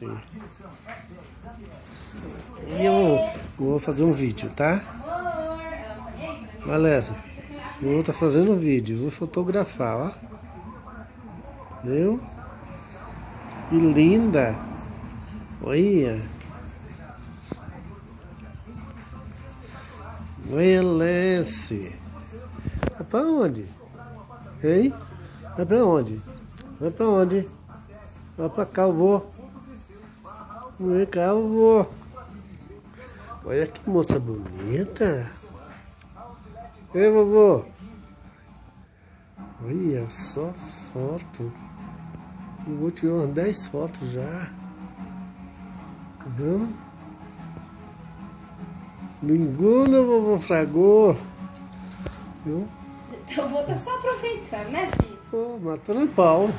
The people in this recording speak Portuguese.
Sim. E eu vou fazer um vídeo, tá? Galera, eu vou estar fazendo um vídeo, vou fotografar, ó. Viu? Que linda! Olha! Olha, Lesse! Vai pra onde? Hein? Vai pra onde? Vai pra onde? Vai pra cá, eu vou. Vem cá, eu vou. Olha que moça bonita. Ei, vovô. Olha só foto. Eu vou tirar umas 10 fotos já. Viu? Engula, vovô Fragor. Viu? Então eu vou estar só aproveitando, né, filho? Pô, matando a pau.